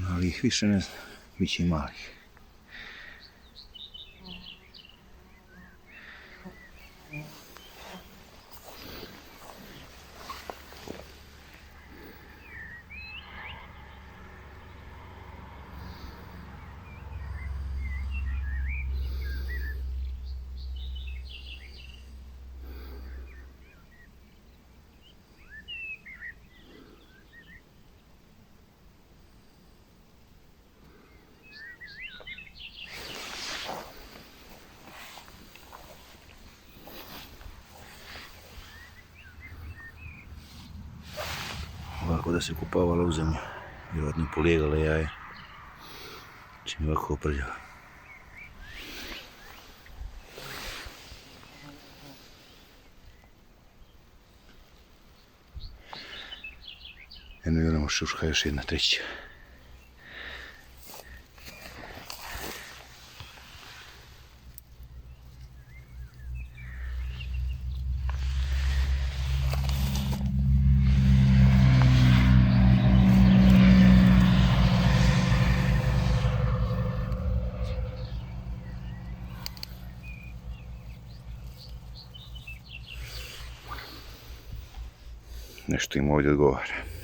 ali ih više ne znam, bit će i malih. Ovako da se kupavala u zemlju, vjerojatno polijegala jaje, čim je ovako oprljava. Jedno idemo šuška, još jedna treća. Nešto im ovdje odgovara.